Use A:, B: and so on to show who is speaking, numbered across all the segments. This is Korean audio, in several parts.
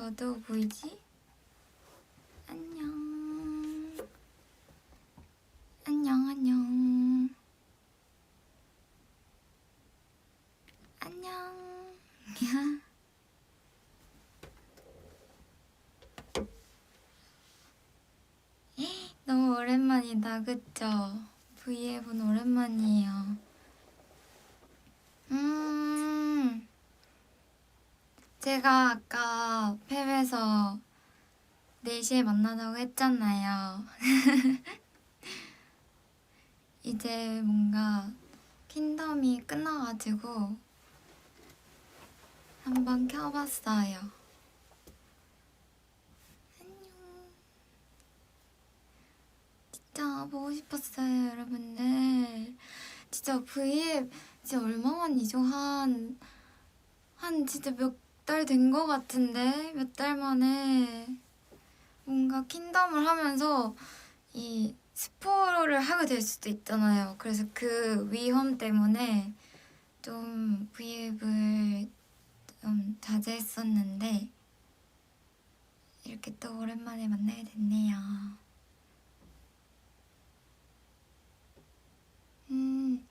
A: 어두워 보이지? 안녕. 안녕, 안녕. 안녕. 너무 오랜만이다, 그쵸? V앱은 오랜만이에요. 제가 아까 팹에서 4시에 만나자고 했잖아요. 이제 뭔가 킹덤이 끝나가지고 한번 켜봤어요. 안녕. 진짜 보고 싶었어요, 여러분들. 진짜 V앱 진짜 얼마만이죠? 한 진짜 몇 달 된 거 같은데? 몇 달 만에 뭔가 킹덤을 하면서 이 스포를 하게 될 수도 있잖아요. 그래서 그 위험 때문에 좀 V앱을 좀 자제했었는데 이렇게 또 오랜만에 만나게 됐네요.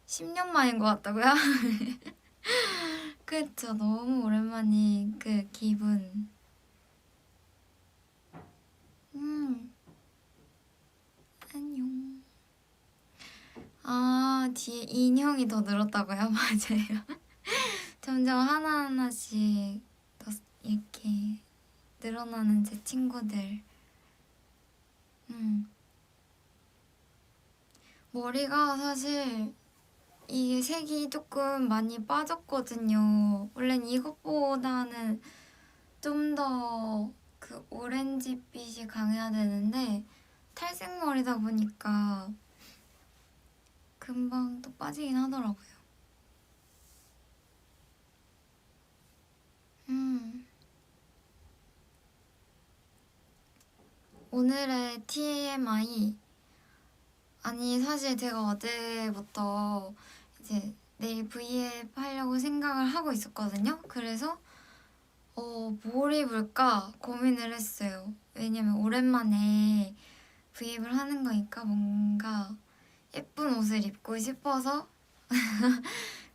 A: 10년 만인 것 같다고요? 그쵸, 너무 오랜만인 그 기분. 안녕. 아, 뒤에 인형이 더 늘었다고요? 맞아요. 점점 하나하나씩 더 이렇게 늘어나는 제 친구들. 머리가 사실 이게 색이 조금 많이 빠졌거든요. 원래는 이것보다는 좀 더 그 오렌지빛이 강해야 되는데 탈색 머리다 보니까 금방 또 빠지긴 하더라고요. 오늘의 TMI. 아니, 사실 제가 어제부터 이제 내일 V앱 하려고 생각을 하고 있었거든요. 그래서 뭘 입을까 고민을 했어요. 왜냐면 오랜만에 V앱을 하는 거니까 뭔가 예쁜 옷을 입고 싶어서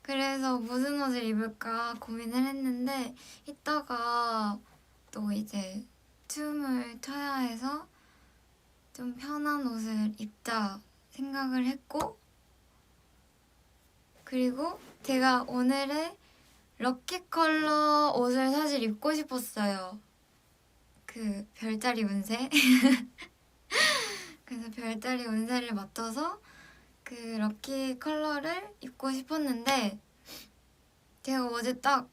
A: 그래서 무슨 옷을 입을까 고민을 했는데 이따가 또 이제 춤을 춰야 해서 좀 편한 옷을 입자 생각을 했고, 그리고 제가 오늘의 럭키 컬러 옷을 사실 입고 싶었어요. 그 별자리 운세. 그래서 별자리 운세를 맞춰서 그 럭키 컬러를 입고 싶었는데 제가 어제 딱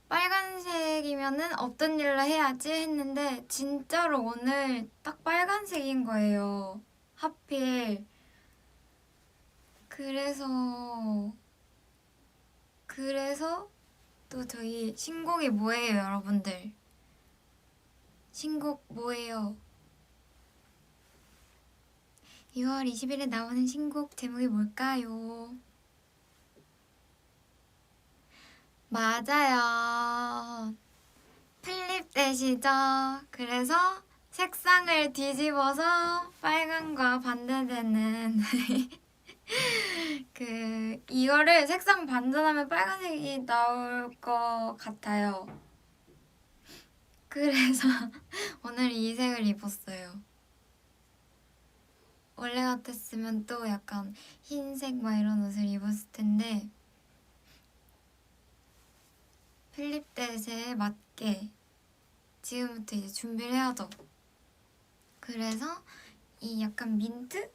A: 빨간색이면은 없던 일로 해야지 했는데 진짜로 오늘 딱 빨간색인 거예요. 하필. 그래서 또 저희 신곡이 뭐예요, 여러분들? 신곡 뭐예요? 2월 20일에 나오는 신곡 제목이 뭘까요? 맞아요. 플립되시죠? 그래서 색상을 뒤집어서 빨간과 반대되는 이거를 색상 반전하면 빨간색이 나올 것 같아요. 그래서 오늘 이 색을 입었어요. 원래 같았으면 또 약간 흰색 막 이런 옷을 입었을 텐데 필립댓에 맞게 지금부터 이제 준비를 해야죠. 그래서 이 약간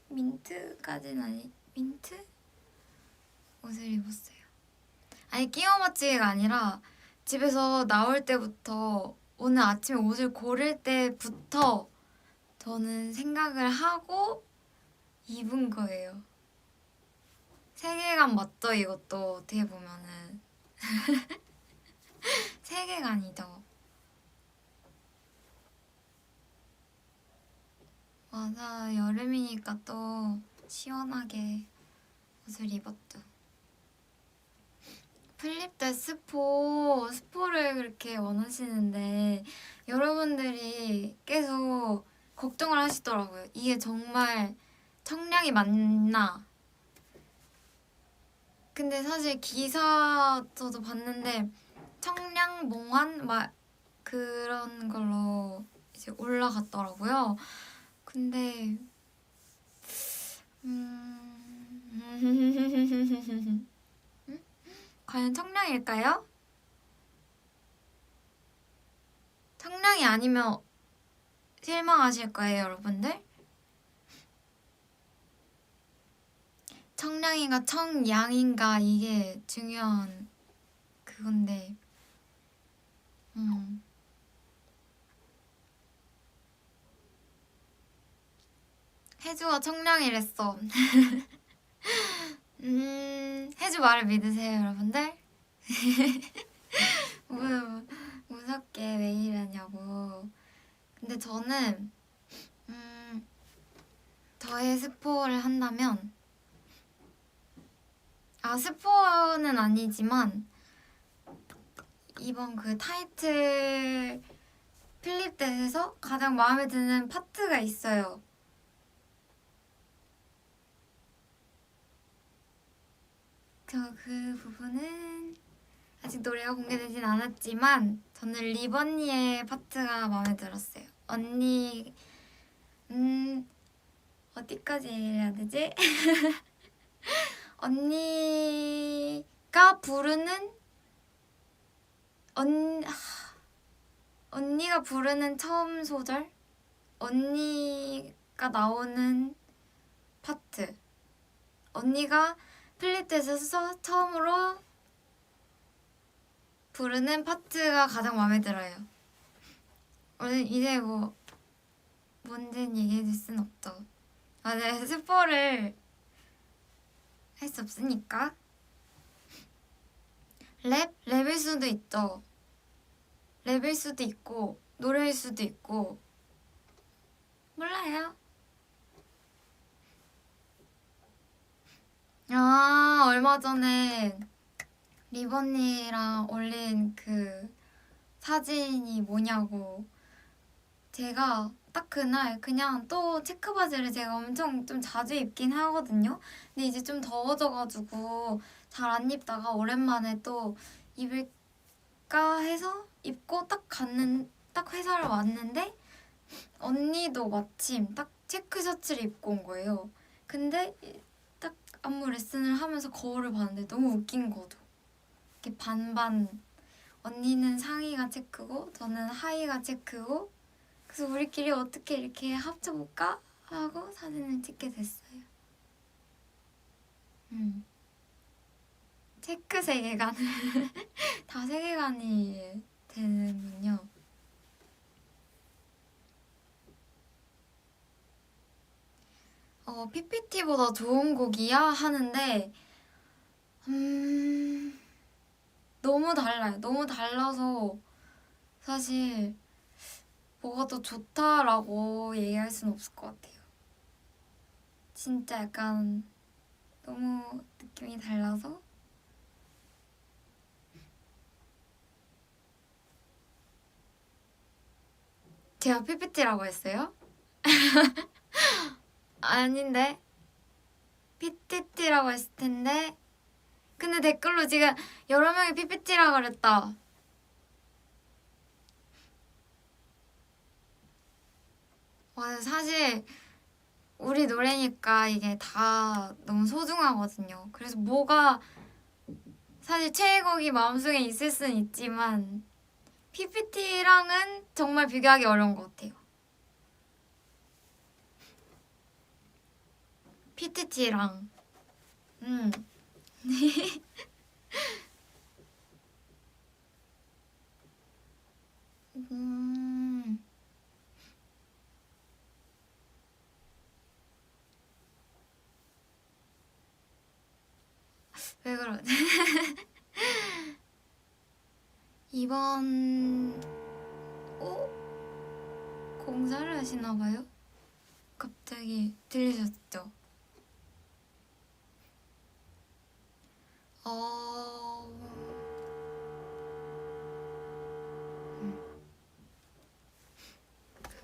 A: 민트까지는 아니 민트 옷을 입었어요. 아니 끼워 맞추기가 아니라 집에서 나올 때부터 오늘 아침에 옷을 고를 때부터 저는 생각을 하고 입은 거예요. 세계관 맞죠? 이것도 어떻게 보면은 세계관이죠. 맞아, 여름이니까 또 시원하게 옷을 입었죠. 플립댓 스포를 그렇게 원하시는데 여러분들이 계속 걱정을 하시더라고요. 이게 정말 청량이 맞나? 근데 사실 기사 저도 봤는데 청량몽환 막 그런 걸로 이제 올라갔더라고요. 근데 과연 청량일까요? 청량이 아니면 실망하실 거예요, 여러분들. 청량인가 청양인가 이게 중요한 그건데. 혜주가 청량이랬어. 혜주 말을 믿으세요, 여러분들? 무섭게 왜 이러냐고. 근데 저는 저의 스포를 한다면 스포는 아니지만 이번 그 타이틀 필립tet에서 가장 마음에 드는 파트가 있어요. 저 그 부분은 아직 노래가 공개되진 않았지만 저는 리버니의 파트가 마음에 들었어요. 언니 어디까지 해야 되지? 언니가 부르는 언니가 부르는 처음 소절? 언니가 나오는 파트. 언니가 필립tet에서 처음으로 부르는 파트가 가장 마음에 들어요. 오늘 이제 뭐 뭔지는 얘기해줄 순 없죠. 네, 스포를 할 수 없으니까. 랩일 수도 있죠. 랩일 수도 있고 노래일 수도 있고 몰라요. 얼마 전에 리버니랑 올린 그 사진이 뭐냐고. 제가 딱 그날 그냥 또 체크바지를 제가 엄청 좀 자주 입긴 하거든요. 근데 이제 좀 더워져가지고 잘 안 입다가 오랜만에 또 입을까 해서 입고 딱 회사를 왔는데 언니도 마침 딱 체크 셔츠를 입고 온 거예요. 근데 딱 안무 레슨을 하면서 거울을 봤는데 너무 웃긴 거죠. 이렇게 반반. 언니는 상의가 체크고 저는 하의가 체크고 그래서 우리끼리 어떻게 이렇게 합쳐볼까 하고 사진을 찍게 됐어요. 체크 세계관. 다 세계관이 되는군요. PPT보다 좋은 곡이야 하는데 너무 달라요. 너무 달라서 사실 뭐가 더 좋다라고 얘기할 수는 없을 것 같아요. 진짜 약간 너무 느낌이 달라서 제가 PPT라고 했어요? 아닌데 PTT라고 했을 텐데 근데 댓글로 지금 여러 명이 PPT라고 그랬다. 와, 사실 우리 노래니까 이게 다 너무 소중하거든요. 그래서 뭐가 사실 최애곡이 마음속에 있을 수는 있지만 PPT랑은 정말 비교하기 어려운 것 같아요. PTT랑 왜 그러지? 이번 공사를 하시나봐요? 갑자기 들리셨죠?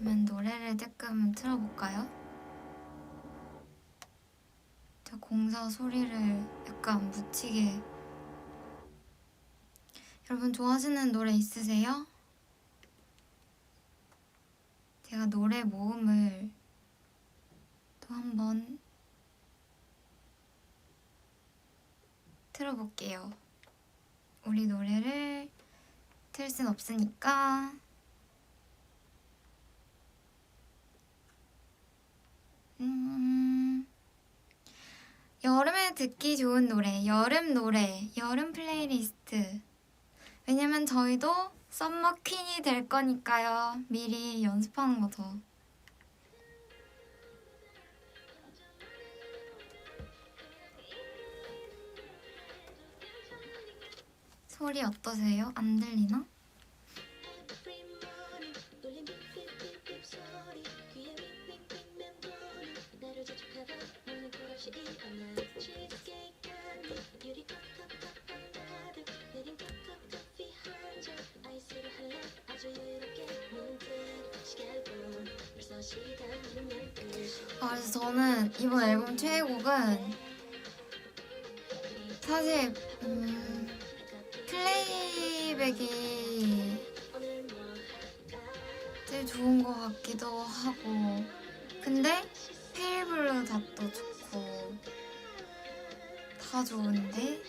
A: 그러면 노래를 조금 틀어볼까요? 저 공사 소리를 약간 묻히게. 여러분 좋아하시는 노래 있으세요? 제가 노래 모음을 또 한번 틀어볼게요. 우리 노래를 틀 순 없으니까. 여름에 듣기 좋은 노래, 여름 플레이리스트. 왜냐면 저희도 썸머 퀸이 될 거니까요. 미리 연습하는 거죠. 소리 어떠세요? 안 들리나? 그래서 저는 이번 앨범 최애곡은 사실 플레이백이 제일 좋은 것 같기도 하고, 근데 페일블루 닷도 좋고 다 좋은데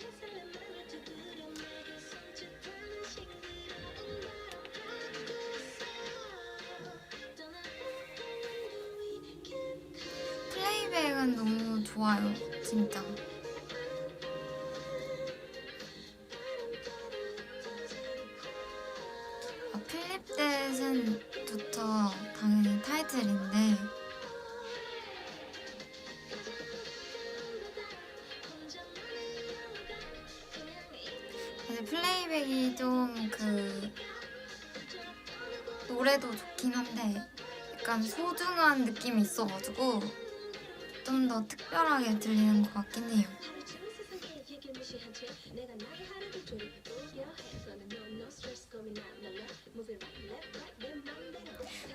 A: 플레이백은 너무 좋아요, 진짜. 필립댓은 좋죠. 당연히 타이틀인데 사실 플레이백이 좀 노래도 좋긴 한데 약간 소중한 느낌이 있어가지고 좀 더 특별하게 들리는 것 같긴 해요.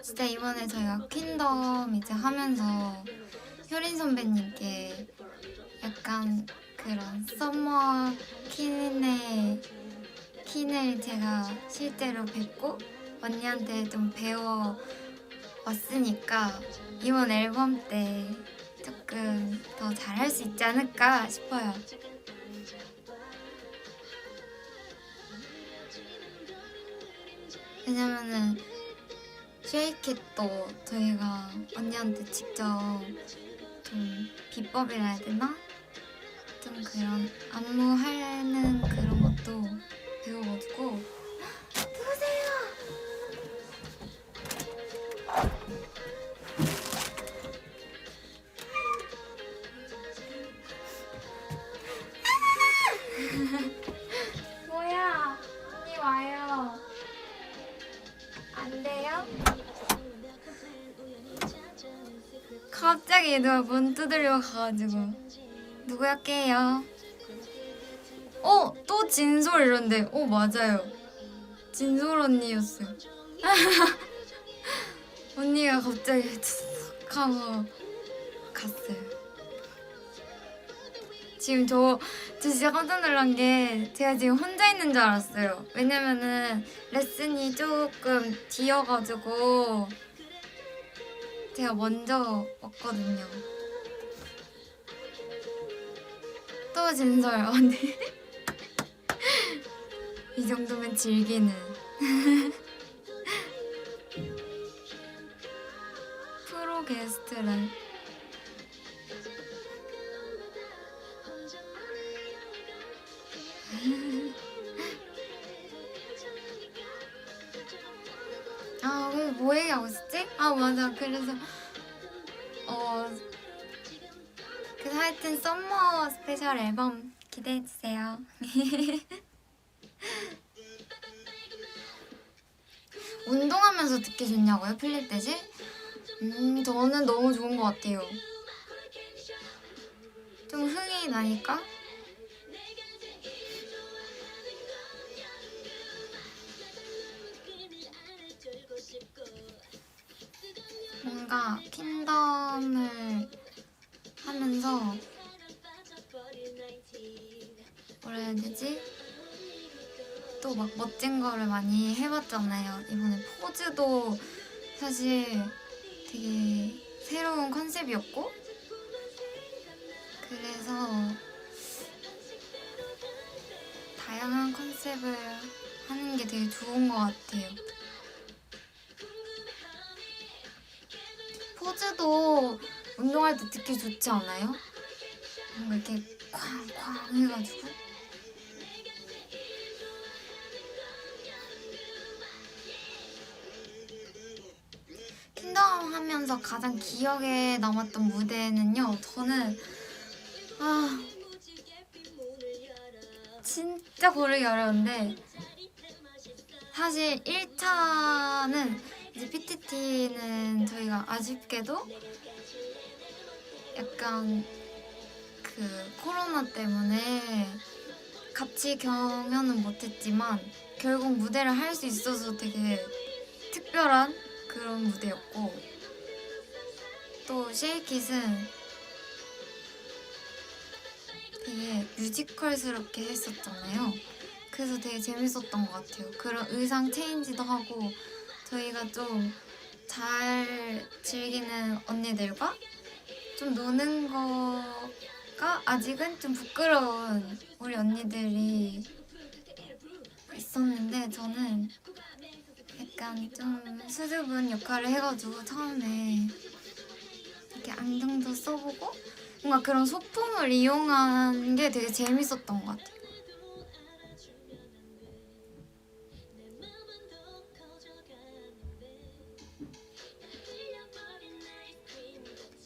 A: 진짜 이번에 저희가 퀸덤 이제 하면서 효린 선배님께 약간 그런 썸머 퀸을 제가 실제로 뵙고 언니한테 좀 배워왔으니까 이번 앨범 때 조금 더 잘할 수 있지 않을까 싶어요. 왜냐면은 쉐이킷도 저희가 언니한테 직접 좀 비법이라 해야 되나? 좀 그런 안무하는 그런 것도 배워가지고. 누구세요? 뭐야? 언니 와요. 안 돼요? 갑자기 누가 문 두드려 가가지고 누구야 깨요? 또 진솔 이런데 맞아요. 진솔 언니였어요. 언니가 갑자기 툭 하고 갔어요. 지금 저 진짜 깜짝 놀란 게 제가 지금 혼자 있는 줄 알았어요. 왜냐면은 레슨이 조금 뒤여가지고 제가 먼저 왔거든요. 또 진설 언니. 이 정도면 즐기는. 프로 게스트를. 그래서 뭐 얘기하고 있었지? 맞아. 그래서 하여튼 썸머 스페셜 앨범 기대해주세요. 운동하면서 듣기 좋냐고요? 필립댓이? 저는 너무 좋은 것 같아요. 좀 흥이 나니까? 뭔가 킹덤을 하면서 뭐라 해야 되지? 또 막 멋진 거를 많이 해봤잖아요. 이번에 포즈도 사실 되게 새로운 컨셉이었고, 그래서 다양한 컨셉을 하는 게 되게 좋은 것 같아요. 포즈도 운동할 때 듣기 좋지 않아요? 뭔가 이렇게 쾅쾅 해가지고. 킹덤 하면서 가장 기억에 남았던 무대는요, 저는 진짜 고르기 어려운데, 사실 1차는 이제 PTT는 저희가 아쉽게도 약간 그 코로나 때문에 같이 경연은 못했지만 결국 무대를 할 수 있어서 되게 특별한 그런 무대였고, 또 쉐이킷은 되게 뮤지컬스럽게 했었잖아요. 그래서 되게 재밌었던 것 같아요. 그런 의상 체인지도 하고, 저희가 좀 잘 즐기는 언니들과 좀 노는 거가 아직은 좀 부끄러운 우리 언니들이 있었는데, 저는 약간 좀 수줍은 역할을 해가지고 처음에 이렇게 안경도 써보고 뭔가 그런 소품을 이용한 게 되게 재밌었던 것 같아요.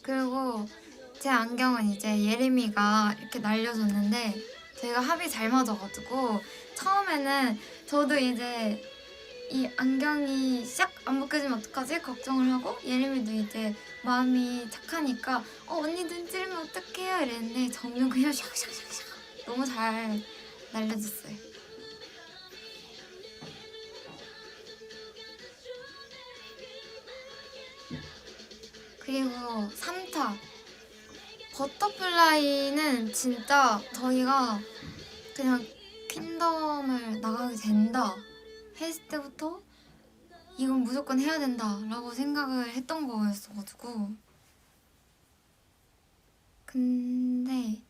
A: 그리고 제 안경은 이제 예림이가 이렇게 날려줬는데 저희가 합이 잘 맞아가지고 처음에는 저도 이제 이 안경이 싹 안 벗겨지면 어떡하지? 걱정을 하고, 예림이도 이제 마음이 착하니까 언니 눈 찌르면 어떡해요? 이랬는데 정말 그냥 샥샥샥샥 너무 잘 날려줬어요. 그리고 3차 버터플라이는 진짜 저희가 그냥 퀸덤을 나가게 된다 했을 때부터 이건 무조건 해야 된다 라고 생각을 했던 거였어가지고. 근데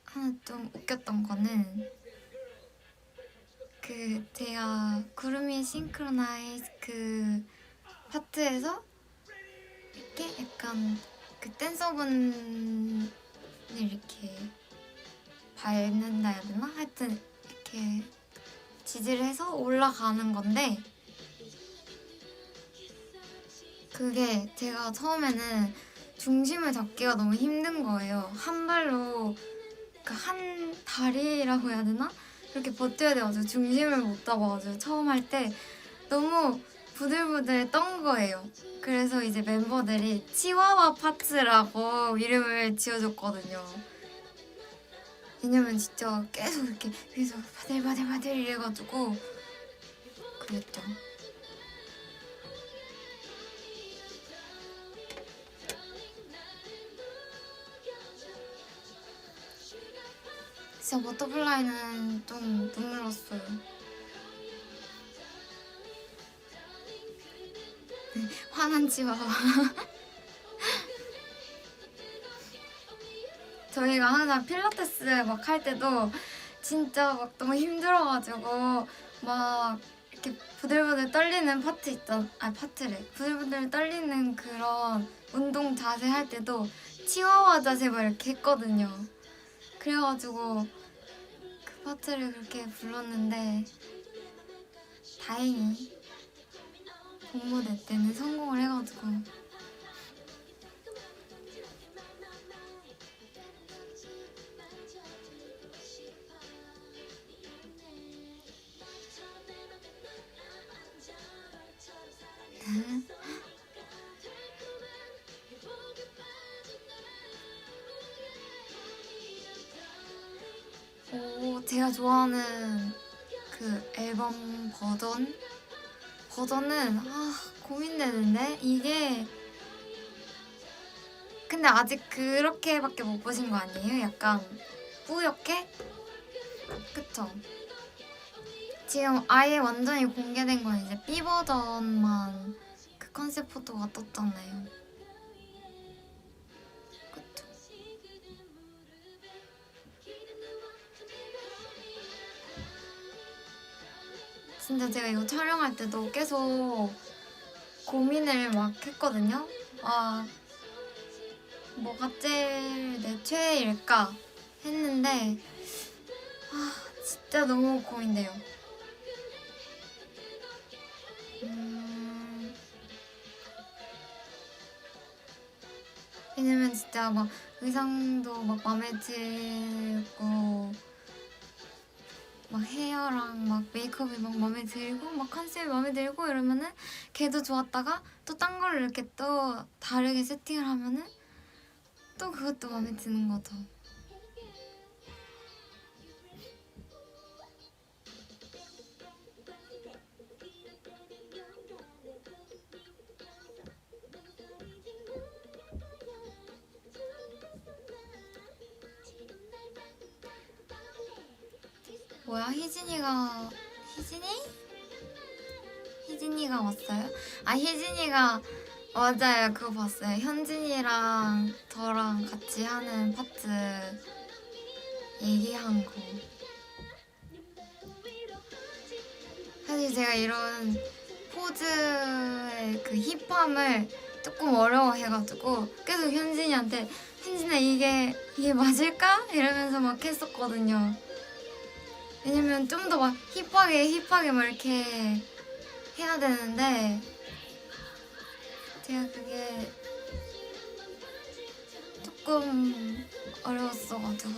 A: 하나 좀 웃겼던 거는 그 제가 구름이 싱크로나이즈 그 파트에서 이렇게 약간 그 댄서분을 이렇게 밟는다 해야 되나? 하여튼 이렇게 지지를 해서 올라가는 건데, 그게 제가 처음에는 중심을 잡기가 너무 힘든 거예요. 한 발로, 그러니까 한 다리라고 해야 되나? 그렇게 버텨야 돼가지고 중심을 못 잡아가지고 처음 할 때 너무 부들부들 떤 거예요. 그래서 이제 멤버들이 치와와 파츠라고 이름을 지어줬거든요. 왜냐면 진짜 계속 이렇게 위에서 바들바들바들 이래가지고 그랬죠. 진짜 버터플라이는 좀 눈물 났어요. 화난 치와와. 저희가 항상 필라테스 막 할 때도 진짜 막 너무 힘들어가지고 막 이렇게 부들부들 떨리는 파트 파트래. 부들부들 떨리는 그런 운동 자세 할 때도 치와와 자세 막 이렇게 했거든요. 그래가지고 그 파트를 그렇게 불렀는데 다행히 공모대 때는 성공을 해가지고. 제가 좋아하는 그 앨범 버전 버전은 고민되는데 이게 근데 아직 그렇게밖에 못 보신 거 아니에요? 약간 뿌옇게? 그쵸? 지금 아예 완전히 공개된 건 이제 B 버전만 그 컨셉 포토가 떴잖아요. 그쵸? 진짜 제가 이거 촬영할 때도 계속 고민을 막 했거든요. 뭐가 제일 내 최애일까 했는데 진짜 너무 고민돼요. 왜냐면 진짜 막 의상도 막 마음에 들고 막 헤어랑 막 메이크업이 막 마음에 들고 막 컨셉이 마음에 들고 이러면은 걔도 좋았다가 또 딴 걸 이렇게 또 다르게 세팅을 하면은 또 그것도 마음에 드는 거죠. 뭐야 희진이가 왔어요? 희진이가 맞아요. 그거 봤어요. 현진이랑 저랑 같이 하는 파트 얘기한 거. 사실 제가 이런 포즈의 그 힙함을 조금 어려워해가지고 계속 현진이한테 현진아 이게 맞을까? 이러면서 막 했었거든요. 왜냐면 좀 더 막 힙하게 막 이렇게 해야 되는데 제가 그게 조금 어려웠어가지고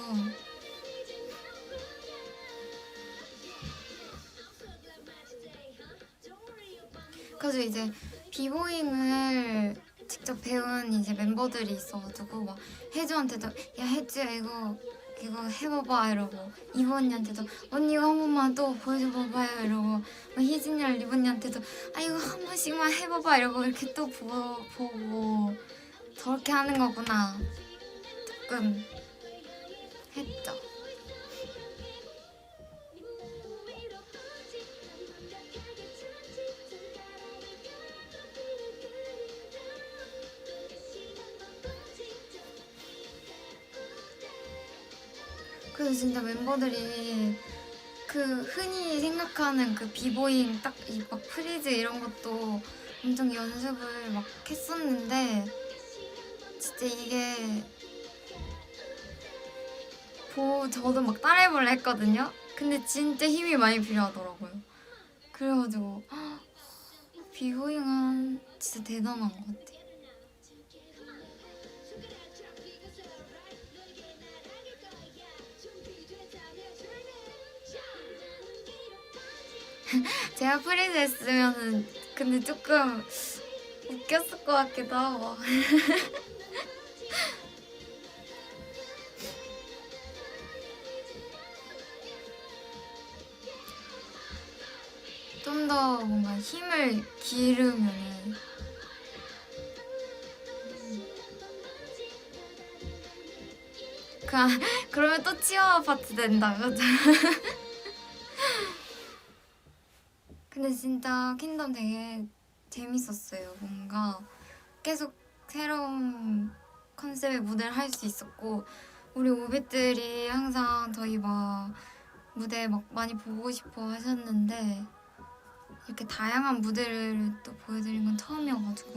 A: 그래서 이제 비보잉을 직접 배운 이제 member들이 있어가지고 막 혜주한테도 야 혜주야 이거 해봐봐 이러고 이브 언니한테도 언니 이거 한 번만 또 보여줘봐봐요 이러고 막 희진이랑 리브 언니한테도 이거 한 번씩만 해봐봐 이러고 이렇게 또 보고 저렇게 하는 거구나 조금 했죠. 그래서 진짜 멤버들이 그 흔히 생각하는 그 비보잉 딱 이 막 프리즈 이런 것도 엄청 연습을 막 했었는데 진짜 이게 저도 막 따라해볼래 했거든요. 근데 진짜 힘이 많이 필요하더라고요. 그래가지고 비보잉은 진짜 대단한 것 같아요. 제가 프리즈 했으면은 근데 조금 웃겼을 것 같기도 하고 좀 더 뭔가 힘을 기르면은 그러면 또 치어와 파트 된다 그죠? 근데 진짜 킹덤 되게 재밌었어요. 뭔가 계속 새로운 컨셉의 무대를 할 수 있었고 우리 오빛들이 항상 저희 막 무대 막 많이 보고 싶어 하셨는데 이렇게 다양한 무대를 또 보여드린 건 처음이어가지고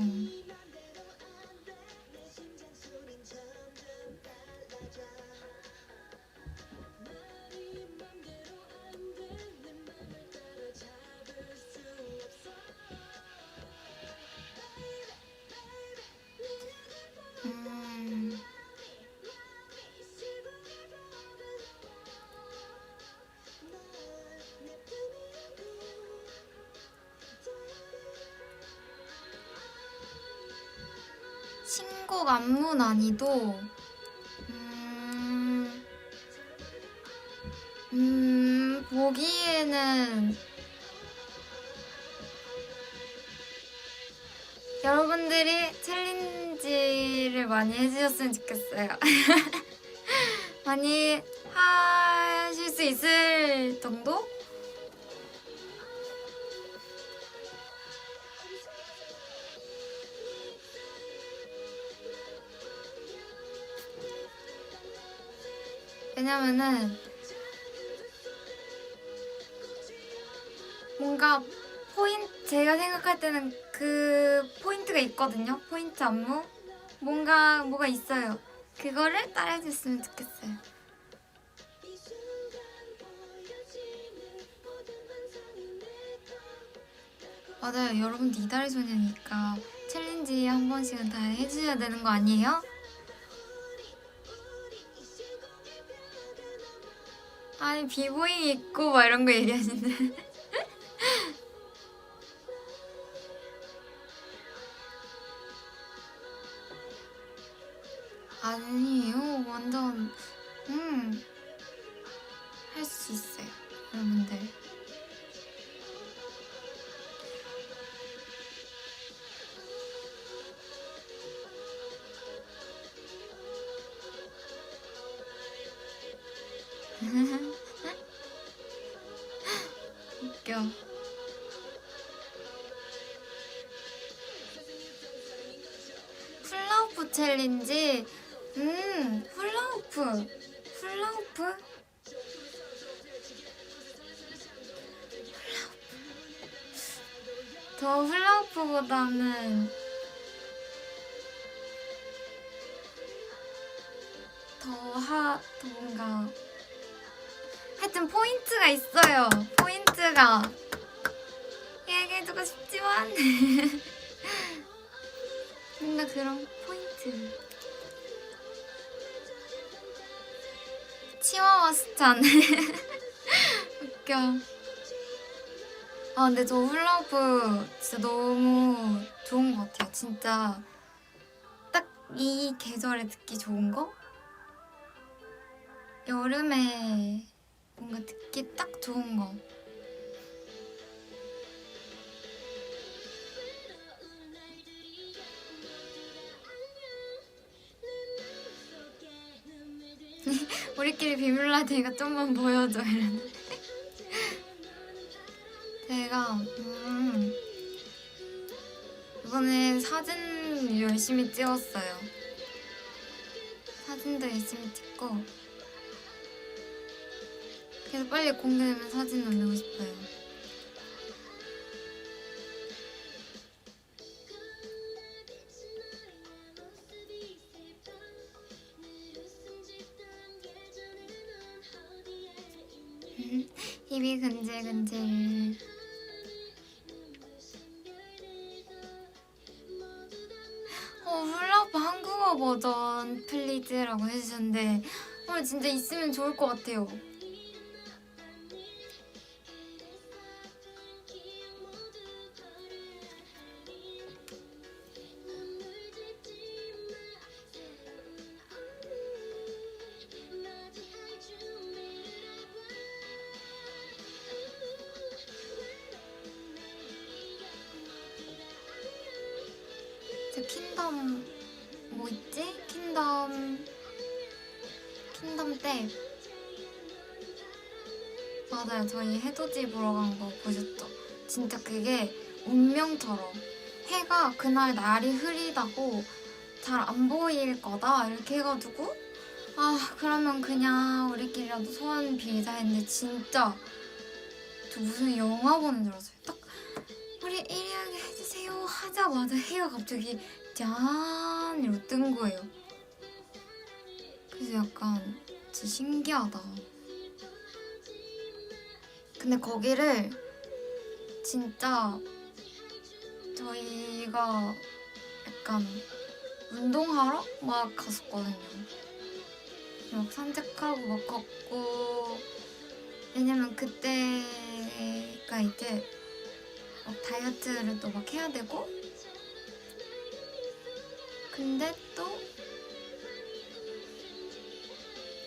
A: 신곡 안무 난이도 보기에는 여러분들이 챌린지를 많이 해주셨으면 좋겠어요. 많이 하실 수 있을 정도? 왜냐면은 뭔가 제가 생각할 때는 그 포인트가 있거든요. 포인트 안무 뭐가 있어요. 그거를 따라해줬으면 좋겠어요. 맞아요. 여러분들 이달의 소녀니까 챌린지 한 번씩은 다 해주셔야 되는 거 아니에요? 아니 비보잉 있고 막 이런 거 얘기하시는데 아니에요. 완전 할 수 있어요. 여러분들. 웃겨. 훌라후프 챌린지. 훌라후프. 저 훌라후프보다는 더 뭔가 하여튼 포인트가 있어요. 포인트가 얘기해주고 싶지만 뭔가 그런 포인트. 치와와 스찬. 웃겨. 아 근데 저 훌라후프 진짜 너무 좋은 것 같아요. 진짜 딱 이 계절에 듣기 좋은 거? 여름에 뭔가 듣기 딱 좋은 거. 우리끼리 비밀로 테니까 좀만 보여줘 이러는데 제가 이번에 사진 열심히 찍었어요. 사진도 열심히 찍고 그래서 빨리 공개되면 사진 올리고 싶어요. 입이 근질근질. 훌라후프 한국어 버전 플리즈라고 해주셨는데 진짜 있으면 좋을 것 같아요. 저 킹덤 뭐 있지? 킹덤 때 맞아요. 저희 해돋이 보러 간 거 보셨죠? 진짜 그게 운명처럼 해가 그날 날이 흐리다고 잘 안 보일 거다 이렇게 해가지고 그러면 그냥 우리끼리라도 소원 빌자 했는데 진짜 저 무슨 영화 보는 줄 알았어요. 딱 우리 1위하게 해주세요 하자마자 해가 갑자기 짠 이러고 뜬 거예요. 그래서 약간 진짜 신기하다. 근데 거기를 진짜 저희가 약간 운동하러 막 갔었거든요. 막 산책하고 막 걷고 왜냐면 그때가 이제 막 다이어트를 또 막 해야 되고 근데 또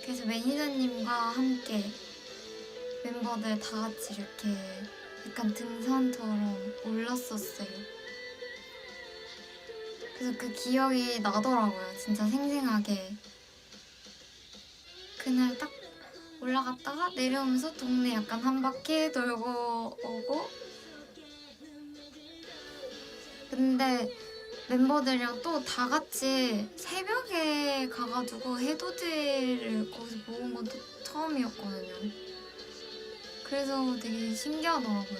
A: 그래서 매니저님과 함께 멤버들 다 같이 이렇게 약간 등산처럼 올랐었어요. 그래서 그 기억이 나더라고요. 진짜 생생하게. 그날 딱 올라갔다가 내려오면서 동네 약간 한 바퀴 돌고 오고. 근데 멤버들이랑 또 다 같이 새벽에 가가지고 해돋이를 거기서 보는 것도 처음이었거든요. 그래서 되게 신기하더라고요.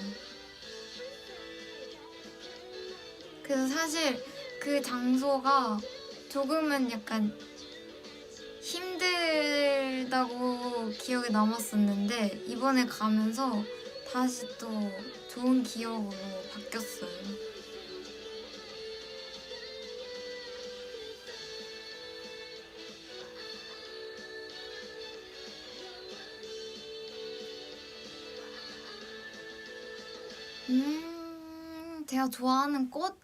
A: 그래서 사실 그 장소가 조금은 약간 힘들다고 기억에 남았었는데 이번에 가면서 다시 또 좋은 기억으로 바뀌었어요. 제가 좋아하는 꽃?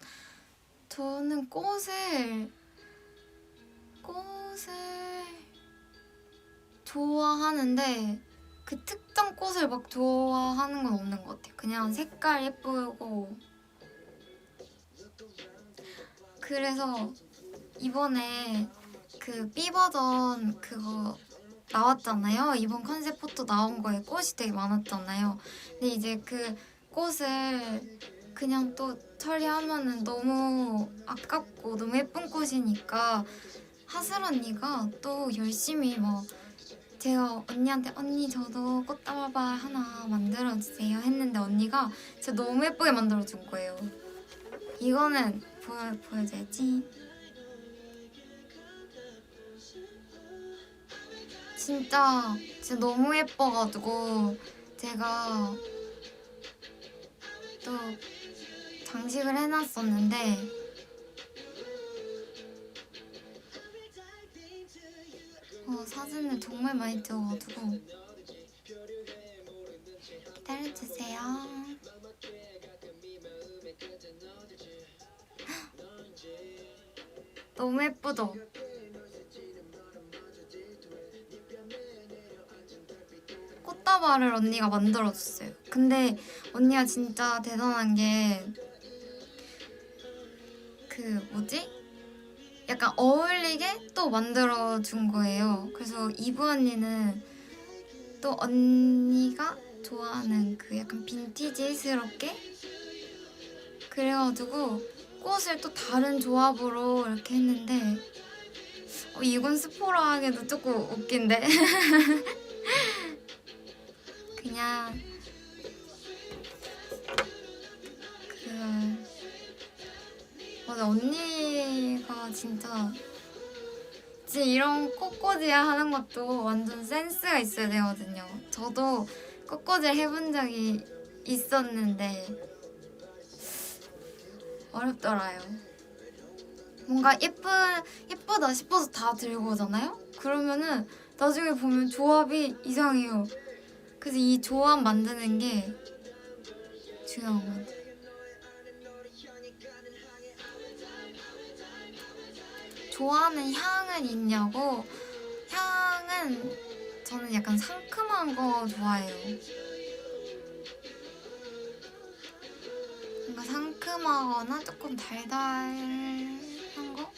A: 저는 꽃을 좋아하는데 그 특정 꽃을 막 좋아하는 건 없는 것 같아요. 그냥 색깔 예쁘고. 그래서 이번에 그 B 버전 그거 나왔잖아요. 이번 컨셉 포토 나온 거에 꽃이 되게 많았잖아요. 근데 이제 그 꽃을 그냥 또 처리하면은 너무 아깝고 너무 예쁜 꽃이니까 하슬 언니가 또 열심히 막 제가 언니한테 언니 저도 꽃다발 하나 만들어주세요 했는데 언니가 진짜 너무 예쁘게 만들어준 거예요. 이거는 보여줘야지. 진짜 너무 예뻐가지고 제가 또 장식을 해놨었는데 사진을 정말 많이 찍어가지고 기다려주세요. 너무 예쁘죠? 꽃다발을 언니가 만들어줬어요. 근데 언니가 진짜 대단한 게 그 뭐지? 약간 어울리게 또 만들어준 거예요. 그래서 이브 언니는 또 언니가 좋아하는 그 약간 빈티지스럽게 그래가지고 꽃을 또 다른 조합으로 이렇게 했는데 이건 스포라 하기도 조금 웃긴데 그냥 맞아, 언니가 진짜 이런 꽃꽂이야 하는 것도 완전 센스가 있어야 되거든요. 저도 꽃꽂이를 해본 적이 있었는데 어렵더라요. 뭔가 예쁘다 싶어서 다 들고 오잖아요? 그러면은 나중에 보면 조합이 이상해요. 그래서 이 조합 만드는 게 중요한 것 같아요. 좋아하는 향은 있냐고? 향은 저는 약간 상큼한 거 좋아해요. 뭔가 상큼하거나 조금 달달한 거?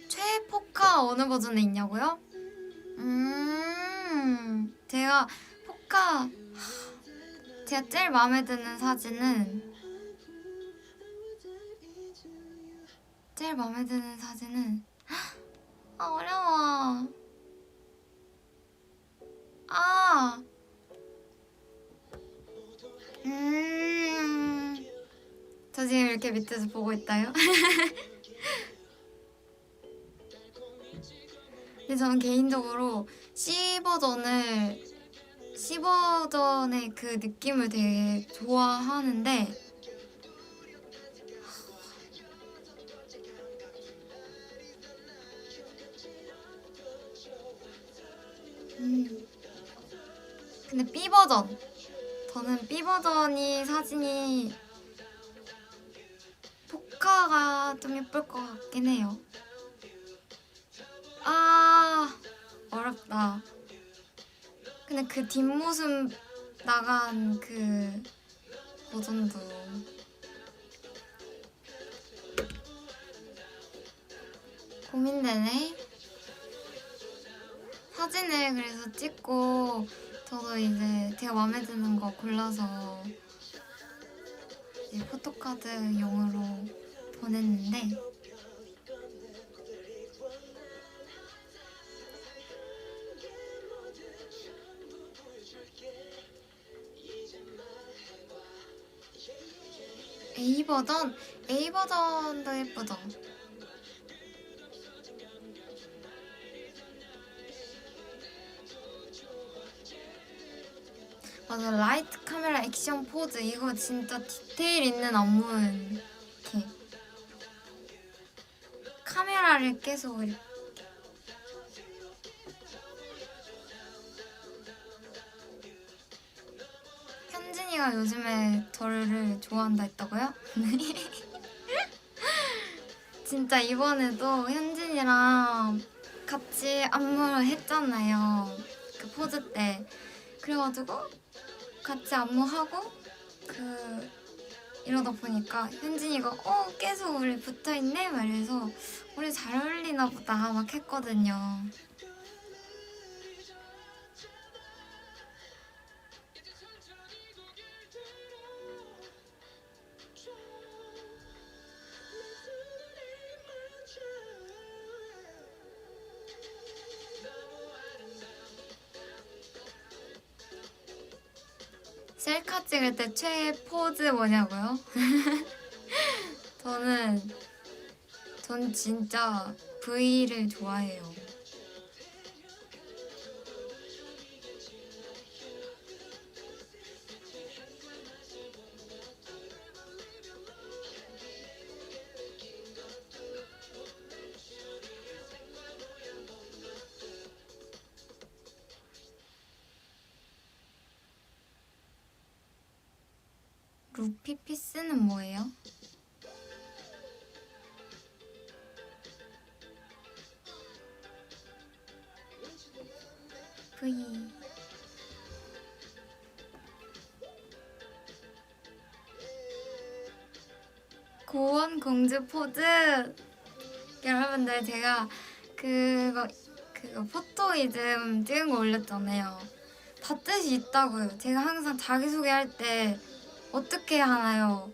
A: 최포카 어느 버전에 있냐고요? 제가 포카 제가 제일 마음에 드는 사진은 어려워. 저 지금 이렇게 밑에서 보고 있다요? 근데 저는 개인적으로 C버전의 그 느낌을 되게 좋아하는데 근데 B버전 저는 B버전이 사진이 포카가 좀 예쁠 것 같긴 해요. 어렵다. 근데 그 뒷모습 나간 그 버전도 고민되네. 사진을 그래서 찍고 저도 이제 제가 마음에 드는 거 골라서 이제 포토카드용으로 보냈는데 A 버전도 예쁘죠? 맞아, 라이트 카메라 액션 포즈 이거 진짜 디테일 있는 안무는 이렇게 카메라를 계속 이렇게 현진이가 요즘에 저를 좋아한다 했다고요? 진짜 이번에도 현진이랑 같이 안무를 했잖아요. 그 포즈 때. 그래가지고 같이 안무하고 이러다 보니까 현진이가 계속 우리 붙어있네? 말해서 우리 잘 어울리나 보다 막 했거든요. 셀카 찍을 때 최애 포즈 뭐냐고요? 전 진짜 V를 좋아해요. 루피피스는 뭐예요? V 고원 공주 포즈. 여러분들 제가 그거 포토이즘 찍은 거 올렸잖아요. 다 뜻이 있다고요. 제가 항상 자기소개할 때 어떻게 하나요?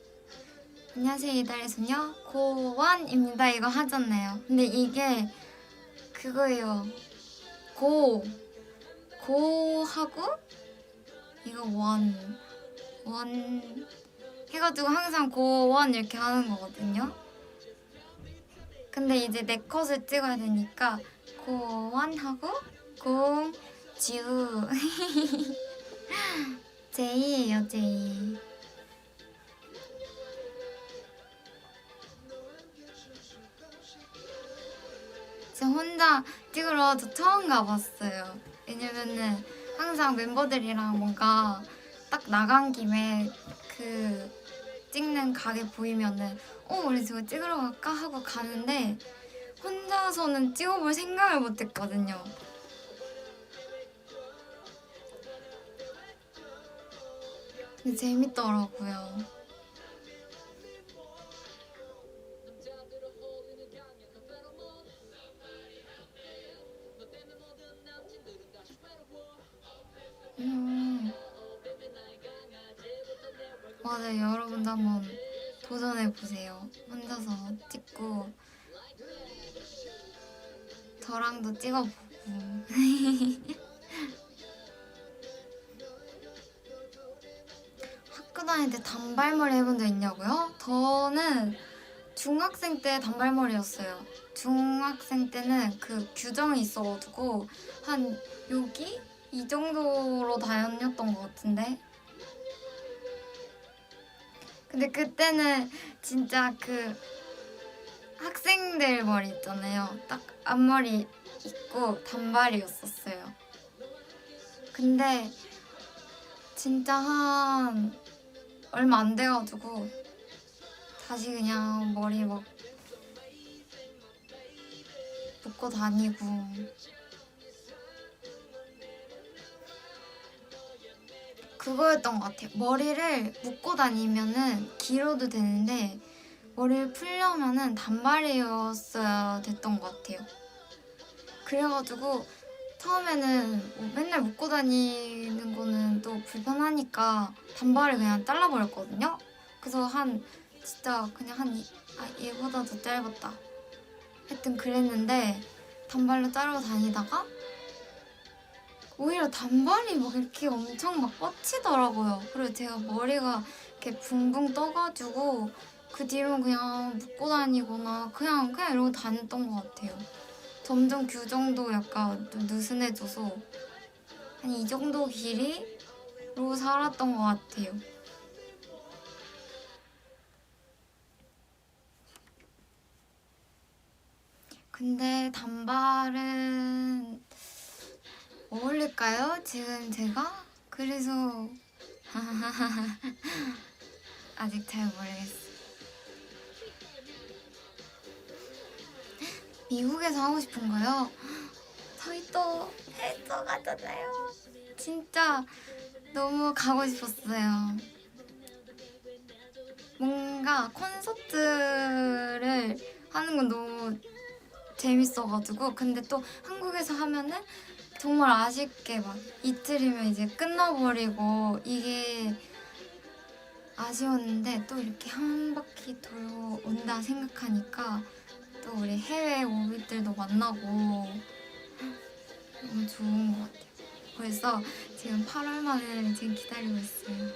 A: 안녕하세요, 이달의 소녀 고원입니다 이거 하잖아요. 근데 이게 그거예요. 고하고 이거 원 해가지고 항상 고원 이렇게 하는 거거든요. 근데 이제 내 컷을 찍어야 되니까 고원하고 공주 제이예요, 제이. 제가 혼자 찍으러 저 처음 가봤어요. 왜냐면은 항상 멤버들이랑 뭔가 딱 나간 김에 그 찍는 가게 보이면은 우리 저거 찍으러 갈까 하고 가는데 혼자서는 찍어볼 생각을 못했거든요. 근데 재밌더라고요. 맞아요. 여러분도 한번 도전해보세요. 혼자서 찍고 저랑도 찍어보고. 학교 다닐 때 단발머리 해본 적 있냐고요? 저는 중학생 때 단발머리였어요. 중학생 때는 그 규정이 있어가지고 한 여기? 이 정도로 다녔던 것 같은데. 근데 그때는 진짜 그 학생들 머리 있잖아요. 딱 앞머리 있고 단발이었었어요. 근데 진짜 한 얼마 안 돼가지고 다시 그냥 머리 막 묶고 다니고 그거였던 것 같아요. 머리를 묶고 다니면은 길어도 되는데 머리를 풀려면은 단발이었어야 됐던 것 같아요. 그래가지고 처음에는 뭐 맨날 묶고 다니는 거는 또 불편하니까 단발을 그냥 잘라버렸거든요. 그래서 진짜 그냥 얘보다 더 짧았다. 하여튼 그랬는데 단발로 자르고 다니다가 오히려 단발이 막 이렇게 엄청 막 뻗치더라고요. 그리고 제가 머리가 이렇게 붕붕 떠가지고 그 뒤로 그냥 묶고 다니거나 그냥 이러고 다녔던 것 같아요. 점점 규정도 약간 좀 느슨해져서 한 이 정도 길이로 살았던 것 같아요. 근데 단발은 어울릴까요? 지금 제가? 그래서 아직 잘 모르겠어요. 미국에서 하고 싶은 거요? 저희 또 해서 가잖아요. 진짜 너무 가고 싶었어요. 뭔가 콘서트를 하는 건 너무 재밌어가지고 근데 또 한국에서 하면은 정말 아쉽게 막 이틀이면 이제 끝나버리고 이게 아쉬웠는데 또 이렇게 한 바퀴 돌고 온다 생각하니까 또 우리 해외 오빛들도 만나고 너무 좋은 것 같아요. 벌써 지금 8월만을 지금 기다리고 있어요.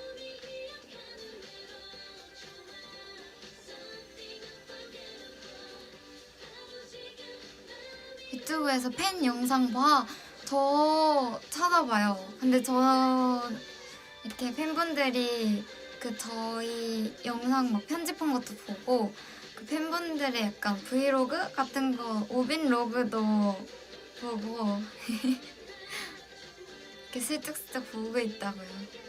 A: 유튜브에서 팬 영상 봐. 저 찾아봐요. 근데 저 이렇게 팬분들이 저희 영상 막 편집한 것도 보고 그 팬분들의 약간 브이로그 같은 거 오빈 로그도 보고 이렇게 슬쩍슬쩍 보고 있다고요.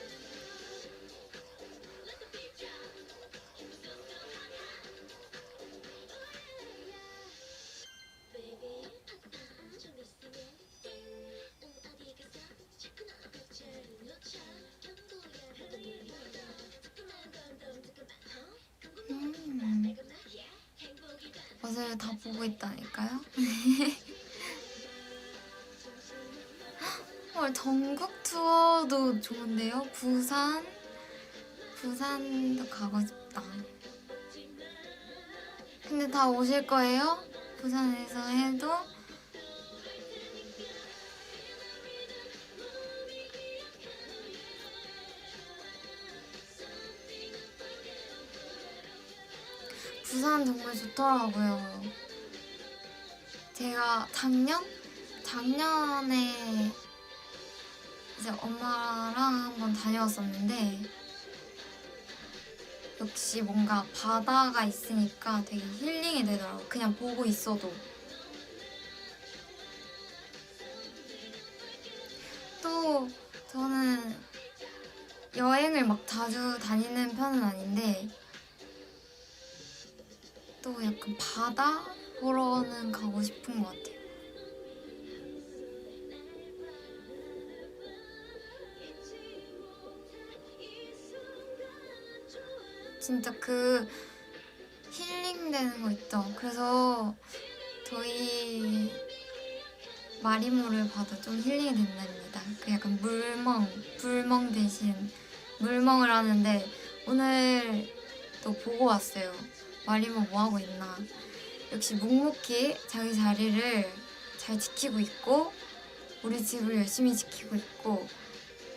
A: 맞아요. 다 보고 있다니까요. 전국 투어도 좋은데요. 부산도 가고 싶다. 근데 다 오실 거예요? 부산에서 해도? 부산 정말 좋더라고요. 제가 작년에 이제 엄마랑 한번 다녀왔었는데 역시 뭔가 바다가 있으니까 되게 힐링이 되더라고요. 그냥 보고 있어도. 또 저는 여행을 막 자주 다니는 편은 아닌데 또 약간 바다 보러는 가고 싶은 것 같아요. 진짜 힐링되는 거 있죠. 그래서 저희 마리모를 봐도 좀 힐링이 된답니다. 약간 불멍 대신 물멍을 하는데 오늘 또 보고 왔어요. 마리모 뭐 하고 있나. 역시 묵묵히 자기 자리를 잘 지키고 있고 우리 집을 열심히 지키고 있고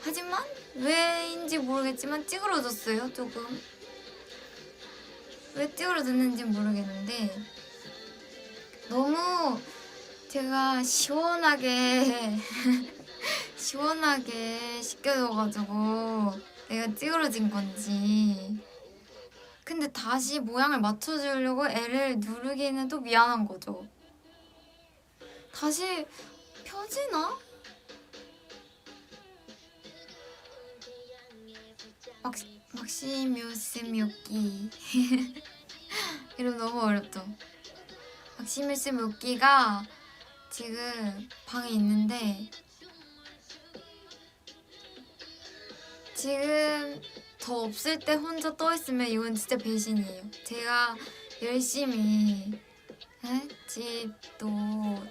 A: 하지만 왜인지 모르겠지만 찌그러졌어요. 조금. 왜 찌그러졌는지 모르겠는데 너무 제가 시원하게 씻겨줘가지고 내가 찌그러진 건지 근데 다시 모양을 맞춰주려고 애를 누르기는 또 미안한 거죠. 다시 펴지나? 막시뮤스 묘끼 이름 너무 어렵죠? 막시뮤스 묘끼가 지금 방에 있는데 지금 더 없을 때 혼자 떠있으면 이건 진짜 배신이에요. 제가 열심히 집도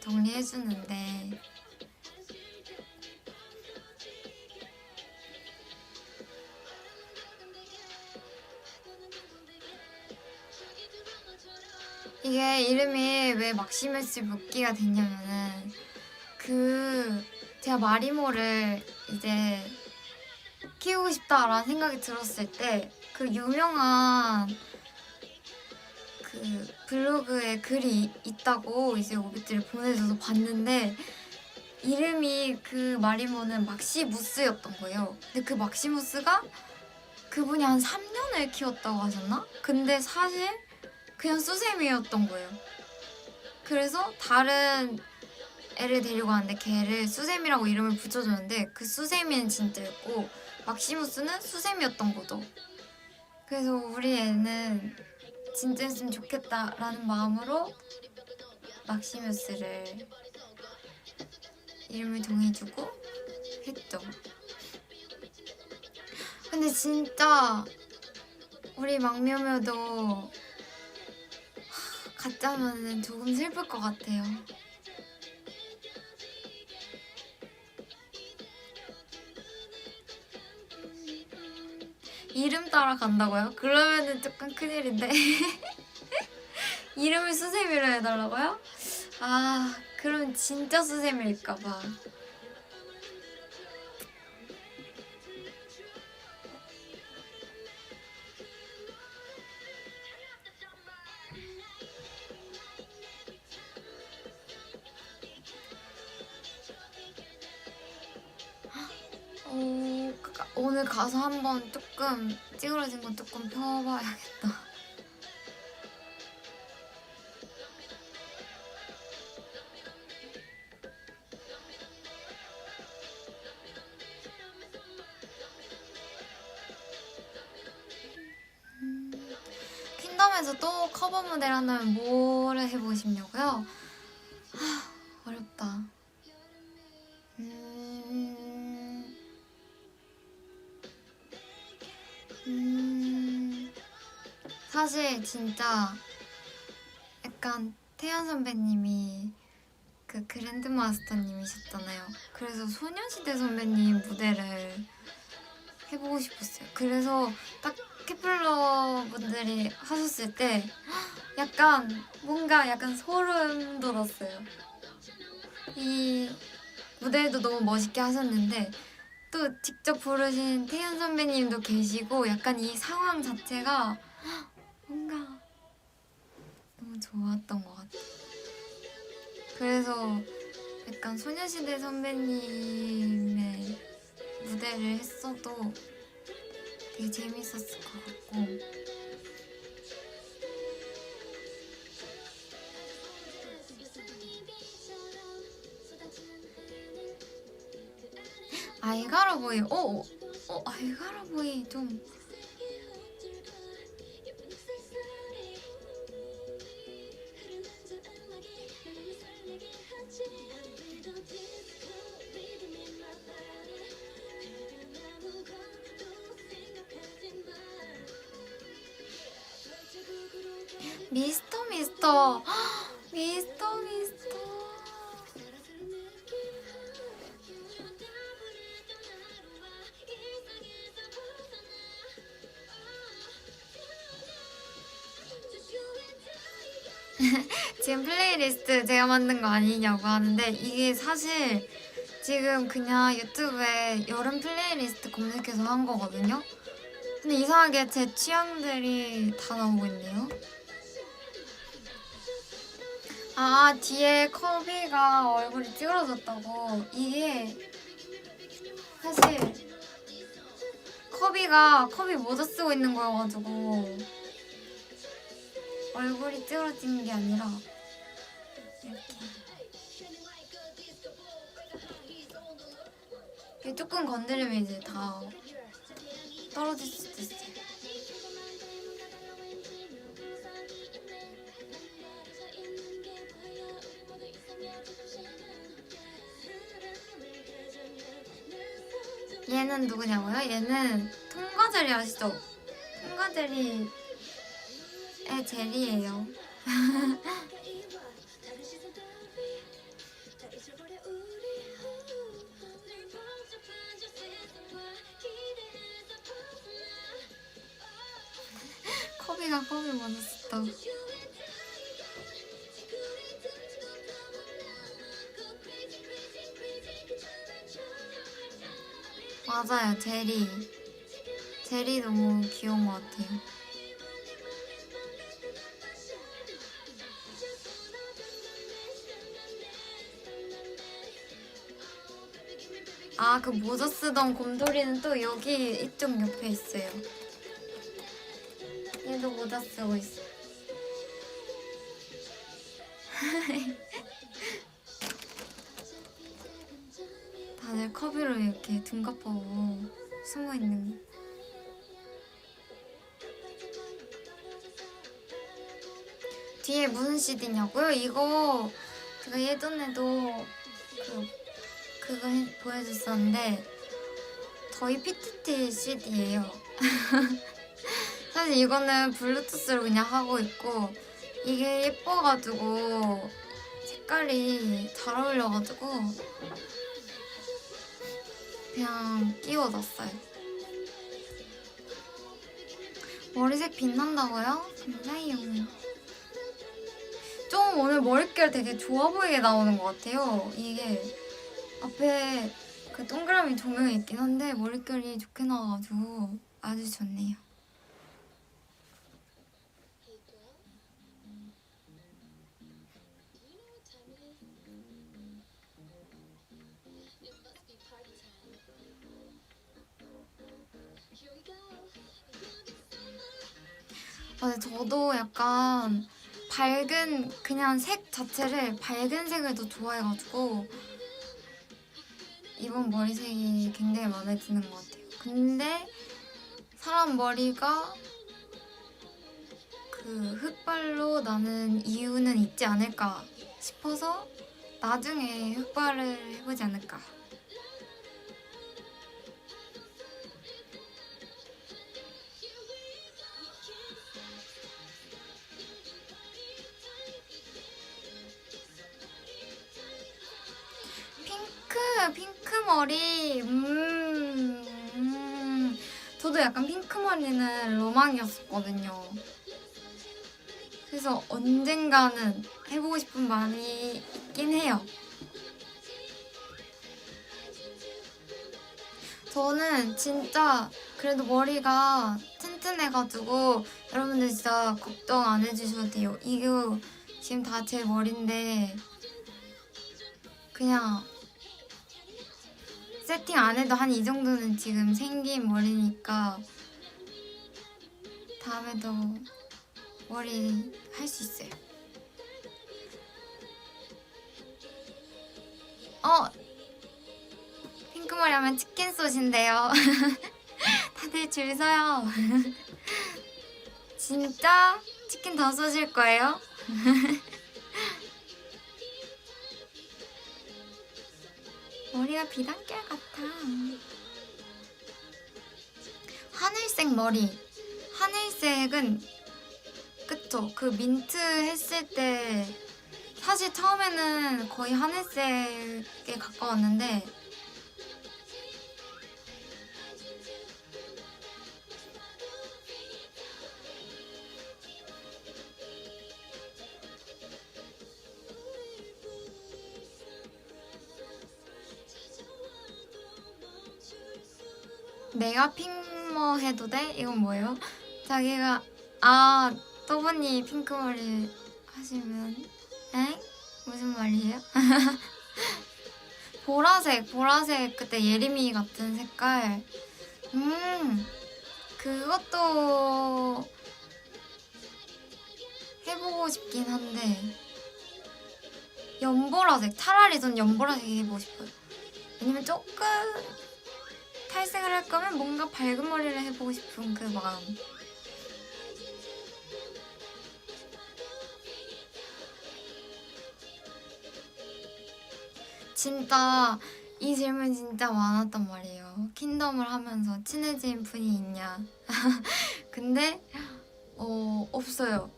A: 정리해주는데 이게 이름이 왜 막시메스 묵기가 됐냐면은 제가 마리모를 이제 키우고 싶다라는 생각이 들었을 때 그 유명한 그 블로그에 글이 있다고 이제 오비트를 보내줘서 봤는데 이름이 그 마리모는 막시무스였던 거예요. 근데 그 막시무스가 그분이 한 3년을 키웠다고 하셨나? 근데 사실 그냥 수세미였던 거예요. 그래서 다른 애를 데리고 왔는데 걔를 수세미라고 이름을 붙여줬는데 그 수세미는 진짜였고 막시무스는 수세미였던 거죠. 그래서 우리 애는 진짜였으면 좋겠다라는 마음으로 막시무스를 이름을 정해주고 했죠. 근데 진짜 우리 망묘묘도 가짜면은 조금 슬플 것 같아요. 이름 따라 간다고요? 그러면은 조금 큰일인데. 이름을 수세미로 해달라고요? 아, 그럼 진짜 수세미일까봐. 오늘 가서 한번 조금 찌그러진 건 조금 펴봐야겠다. 퀸덤에서 또 커버 무대를 한다면 뭐를 해보고 싶냐고요? 어렵다. 사실 진짜 약간 태연 선배님이 그 그랜드 마스터님이셨잖아요. 그래서 소녀시대 선배님 무대를 해보고 싶었어요. 그래서 딱 케플러 분들이 하셨을 때 약간 뭔가 약간 소름 돋았어요. 이 무대도 너무 멋있게 하셨는데 또 직접 부르신 태연 선배님도 계시고 약간 이 상황 자체가 뭔가 너무 좋았던 것 같아요. 그래서 약간 소녀시대 선배님의 무대를 했어도 되게 재밌었을 것 같고 알가라보이 알가라보이 좀 미스터 지금 플레이리스트 제가 만든 거 아니냐고 하는데 이게 사실 지금 그냥 유튜브에 여름 플레이리스트 검색해서 한 거거든요. 근데 이상하게 제 취향들이 다 나오고 있네요. 아, 뒤에 커비가 얼굴이 찌그러졌다고. 이게 사실 커비 모자 쓰고 있는 거여가지고 얼굴이 찌그러진 게 아니라 이렇게 조금 건드리면 이제 다 떨어질 수도 있어요. 얘는 누구냐고요? 얘는 통과제리 아시죠? 통과제리의 제리예요. 컵이가 컵이 많았었다. 맞아요, 제리. 제리 너무 귀여운 것 같아요. 아, 그 모자 쓰던 곰돌이는 또 여기 이쪽 옆에 있어요. 얘도 모자 쓰고 있어. 다들 컵으로 이렇게 둔갑보고 숨어있는 거. 뒤에 무슨 CD냐고요? 이거 제가 예전에도 그거 보여줬었는데 저희 PTT CD예요. 사실 이거는 블루투스로 그냥 하고 있고 이게 예뻐가지고 색깔이 잘 어울려가지고 그냥 끼워놨어요. 머리색 빛난다고요? 감사해요. 좀 오늘 머릿결 되게 좋아 보이게 나오는 것 같아요. 이게 앞에 그 동그라미 조명이 있긴 한데 머릿결이 좋게 나와가지고 아주 좋네요. 맞아요. 저도 약간 밝은 그냥 색 자체를 밝은 색을 더 좋아해가지고 이번 머리색이 굉장히 마음에 드는 것 같아요. 근데 사람 머리가 그 흑발로 나는 이유는 있지 않을까 싶어서 나중에 흑발을 해보지 않을까. 핑크 머리. 저도 약간 핑크 머리는 로망이었었거든요. 그래서 언젠가는 해보고 싶은 마음이 있긴 해요. 저는 진짜 그래도 머리가 튼튼해가지고 여러분들 진짜 걱정 안 해주셔도 돼요. 이거 지금 다 제 머리인데 그냥 세팅 안 해도 한 이 정도는 지금 생긴 머리니까 다음에도 머리 할 수 있어요. 핑크머리 하면 치킨 솥인데요. 다들 줄 서요. 진짜 치킨 더 쏘실 거예요? 머리가 비단결 같아. 하늘색 머리. 하늘색은 그쵸? 그 민트 했을 때 사실 처음에는 거의 하늘색에 가까웠는데 내가 핑머 해도 돼? 이건 뭐예요? 자기가 또보니 핑크머리 하시면 엥? 무슨 말이에요? 보라색 그때 예림이 같은 색깔. 그것도 해보고 싶긴 한데 연보라색, 차라리 전 연보라색 해보고 싶어요. 왜냐면 조금 탈색을 할 거면 뭔가 밝은 머리를 해보고 싶은 그 마음. 진짜 이 질문 진짜 많았단 말이에요. 킹덤을 하면서 친해진 분이 있냐. 근데 없어요.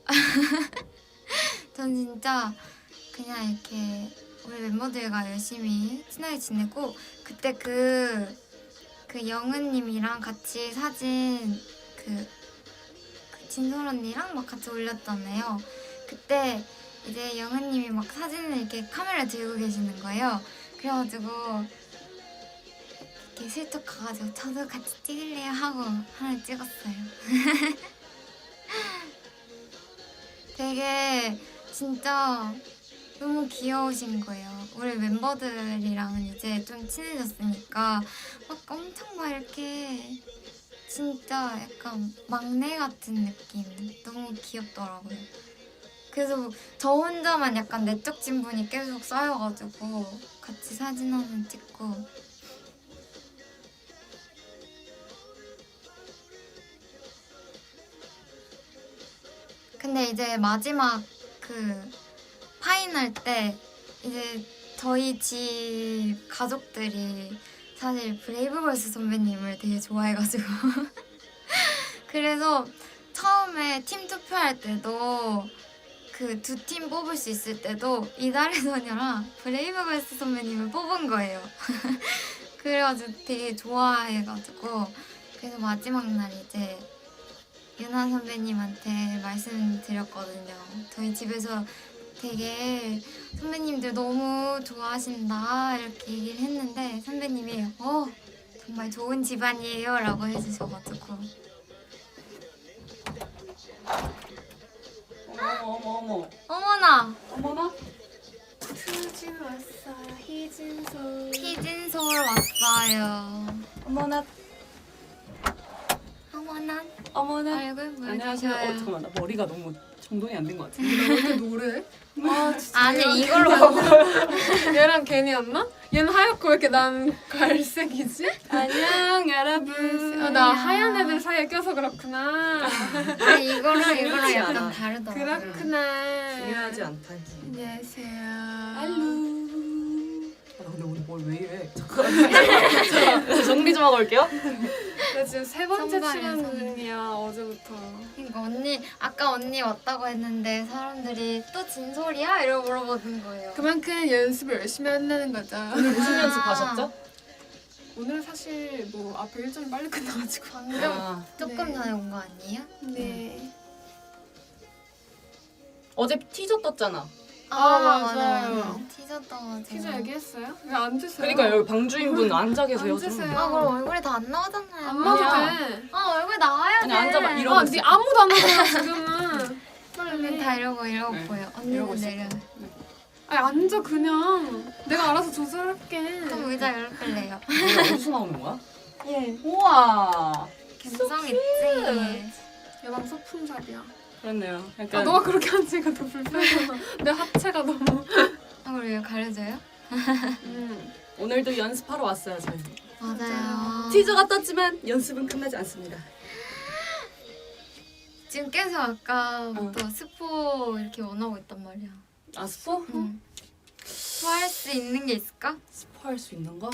A: 전 진짜 그냥 이렇게 우리 멤버들과 열심히 친하게 지내고 그때 그 영은님이랑 같이 사진 그 진솔 언니랑 막 같이 올렸잖아요. 그때 이제 영은님이 막 사진을 이렇게 카메라 들고 계시는 거예요. 그래가지고 이렇게 슬쩍 가가지고 저도 같이 찍을래요 하고 하나 찍었어요. 되게 진짜 너무 귀여우신 거예요. 우리 멤버들이랑은 이제 좀 친해졌으니까 막 엄청 막 이렇게 진짜 약간 막내 같은 느낌. 너무 귀엽더라고요. 그래서 저 혼자만 약간 내적 진분이 계속 쌓여가지고 같이 사진 한번 찍고 근데 이제 마지막 그 파이널 때 이제 저희 집 가족들이 사실 브레이브걸스 선배님을 되게 좋아해가지고 그래서 처음에 팀 투표할 때도 그 두 팀 뽑을 수 있을 때도 이달의 소녀랑 브레이브걸스 선배님을 뽑은 거예요. 그래가지고 되게 좋아해가지고 그래서 마지막 날 이제 유나 선배님한테 말씀드렸거든요. 저희 집에서 되게 선배님들 너무 좋아하신다 이렇게 얘기를 했는데 선배님이 정말 좋은 집안이에요 라고 해주셔가지고
B: 어머.
A: 어머나!
B: 어머나?
C: 투진 왔어요. 희진소.
A: 피진서울 왔어요.
B: 어머나.
A: 어머나 얼굴
B: 안녕하세요.
A: 보여주셔요.
B: 잠깐만. 나 머리가 너무 정돈이 안 된 것 같아.
C: 왜 이렇게 노래? 아 진짜.
A: 아니 이걸로
C: 얘랑 괜히 였나? 얘는 하얗고 왜 이렇게 난 갈색이지?
B: 안녕 여러분.
C: 나 하얀 애들 사이에 껴서 그렇구나.
A: 아니 이거랑
B: 중요하지
A: 약간
B: 않아.
A: 다르더라고요.
C: 그렇구나.
B: 중요하지 않다니.
C: 안녕하세요.
B: 알루. 나 근데 오늘 뭘 왜 이래? 잠깐. 정리 좀 하고 올게요.
C: 나 지금 세 번째
A: 선발이야,
C: 출연 중이야 어제부터.
A: 그러니까 아까 언니 왔다고 했는데 사람들이 또 진솔이야? 이러고 물어보는 거예요.
C: 그만큼 연습을 열심히 한다는 거죠.
B: 오늘 무슨
A: 아.
B: 연습하셨죠?
C: 오늘 사실 뭐 앞에 일정이 빨리 끝나가지고.
A: 방금 조금
C: 네.
A: 전에 온 거 아니에요?
C: 네.
B: 어제 티저 떴잖아.
C: 맞아요.
A: 티저 떠가지고.
C: 피자 얘기했어요? 왜 앉으세요?
B: 그러니까 여기 방주인분 앉아 계세요. 좀.
C: 앉으세요.
A: 아 그럼 얼굴이 다 안 나오잖아요.
C: 안 나도
B: 아니야.
C: 돼.
A: 얼굴 나와야
B: 아니,
A: 돼.
B: 앉아봐. 이러고 있어.
C: 네 아무도 안 나잖아 지금은.
A: 언니 다 이러고
B: 네.
A: 보여.
B: 이러고
A: 언니는
B: 있어.
A: 내려.
C: 아니 앉아 그냥. 내가 알아서 조절할게.
A: 그럼 의자 이렇게래요.
B: 이게 어디서 나오는 거야?
C: 예.
B: 우와.
A: 감성 있지.
C: 예방 소품샵이야.
B: 그렇네요. 약간
C: 아 너가 그렇게 앉으니까 더 불편하잖아. 내 하체가 너무.
A: 얼굴 왜 가려져요?
B: 오늘도 연습하러 왔어요 저희.
A: 맞아요.
B: 티저가 떴지만 연습은 끝나지 않습니다.
A: 지금 계속 아까부터 스포 이렇게 원하고 있단 말이야.
B: 아 스포?
A: 스포할 수 있는 게 있을까?
B: 스포할 수 있는 거?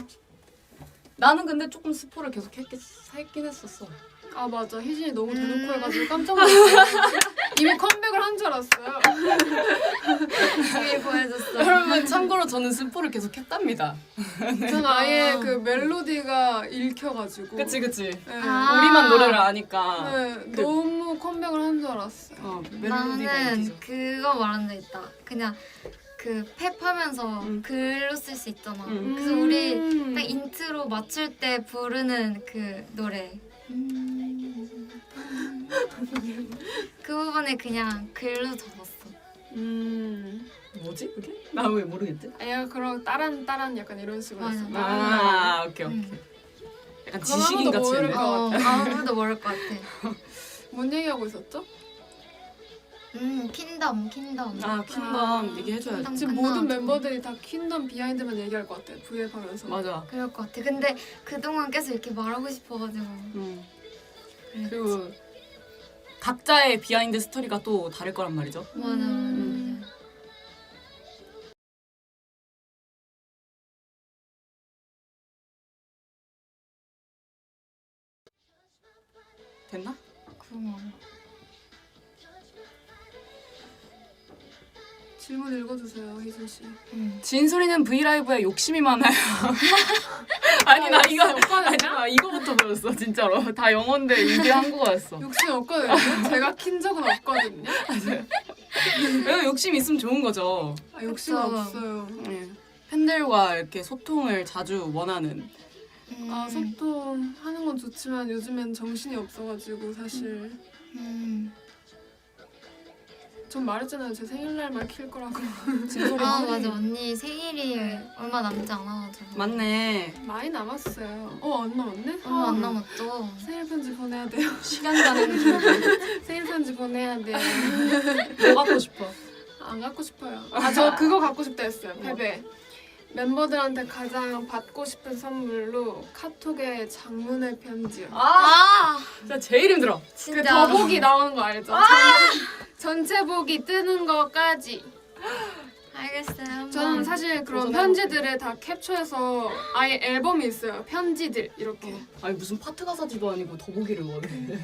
B: 나는 근데 조금 스포를 계속 했긴 했었어.
C: 아 맞아 희진이 너무 대놓고 해가지고 깜짝 놀랐어요. 이미 컴백을 한 줄 알았어요.
A: 이미 보여줬어.
B: 여러분 참고로 저는 스포를 계속 했답니다.
C: 전 아예 그 멜로디가 읽혀가지고.
B: 그치.
C: 네.
A: 아.
B: 우리만 노래를 아니까.
C: 네,
B: 그-
C: 너무 컴백을 한 줄 알았어요.
B: 멜로디가
A: 나는
B: 있죠.
A: 그거 말한 적 있다. 그냥 그 팹하면서 글로 쓸 수 있잖아. 그래서 우리 딱 인트로 맞출 때 부르는 그 노래. 그 부분에 그냥 글로 적었어.
B: 뭐지 그게? 나 왜 모르겠지?
C: 얘가 그런 따란 약간 이런 식으로
A: 맞아.
C: 했어.
B: 아 오케이. 약간
C: 그건
B: 지식인
C: 아무도
B: 같이
C: 모를
B: 했네.
C: 것
A: 아무도 모를 것 같아.
C: 뭔 얘기하고 있었죠?
A: 킹덤.
B: 아 킹덤 얘기해줘야지.
A: 킹덤.
C: 지금
A: 끝나가지고.
C: 모든 멤버들이 다 퀸덤 비하인드만 얘기할 것 같아. V앱 하면서.
B: 맞아.
A: 그럴 것 같아. 근데 그동안 계속 이렇게 말하고 싶어가지고. 그랬지.
B: 그리고 각자의 비하인드 스토리가 또 다를 거란 말이죠.
A: 맞아.
B: 됐나?
A: 고마워.
C: 질문 읽어주세요, 희준 씨.
B: 진솔이는 브이라이브에 욕심이 많아요. 아니 나 이거 아니 나 이거부터 배웠어 진짜로. 다 영어인데 이게 한국어였어.
C: 욕심 없거든요. 제가 킨 적은 없거든요.
B: 왜 욕심 있으면 좋은 거죠.
C: 아, 욕심
A: 그쵸.
C: 없어요.
B: 네. 팬들과 이렇게 소통을 자주 원하는.
C: 아, 소통하는 건 좋지만 요즘엔 정신이 없어가지고 사실 전 말했잖아요. 제 생일날만 킬 거라고.
B: 진솔이
A: 아
B: 하네.
A: 맞아, 언니 생일이 얼마 남지 않아가지고.
B: 맞네.
C: 많이 남았어요. 안 남았네?
A: 얼마 안 남았죠.
C: 생일 편지 보내야 돼요.
B: 시간 가는 중.
C: 생일 편지 보내야 돼요.
B: 뭐 갖고 싶어?
C: 안 갖고 싶어요. 아, 저 그거 갖고 싶다 했어요. 베베. 멤버들한테 가장 받고 싶은 선물로 카톡에 장문의 편지요.
A: 아
B: 진짜 제일 힘들어.
C: 그
A: 진짜.
C: 더보기 나오는 거 알죠? 전체 보기 뜨는 거까지.
A: 알겠어요. 한번.
C: 저는 사실 그런
B: 도전해볼게요.
C: 편지들을 다 캡처해서 아예 앨범이 있어요. 편지들 이렇게.
B: 아니 무슨 파트 가사지도 아니고 더보기를 원해.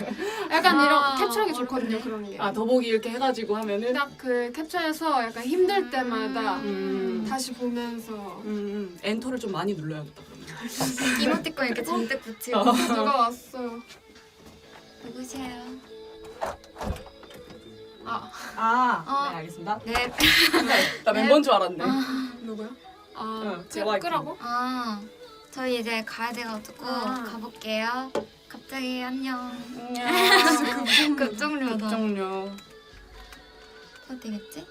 C: 약간
A: 아,
C: 이런 캡처하기
A: 어렵네.
C: 좋거든요. 그런 게.
B: 아 더보기 이렇게 해가지고 하면은.
C: 딱 그 캡처해서 약간 힘들 때마다
B: 다시
C: 다시 보면서
B: 엔터를 좀 많이 눌러야겠다. 그러면.
A: 이모티콘 이렇게 잔뜩 붙이고.
C: 누가 왔어요.
A: 누구세요?
B: 네 알겠습니다.
A: 네.
B: 나 멤버인 줄 알았네.
C: 누구요?
B: 제 와이프.
C: 끄라고?
A: 아 저희 이제 가야 돼가지고 가볼게요. 갑자기 안녕.
B: 안녕.
A: 급종료다.
B: 급종료.
A: 어디 되겠지?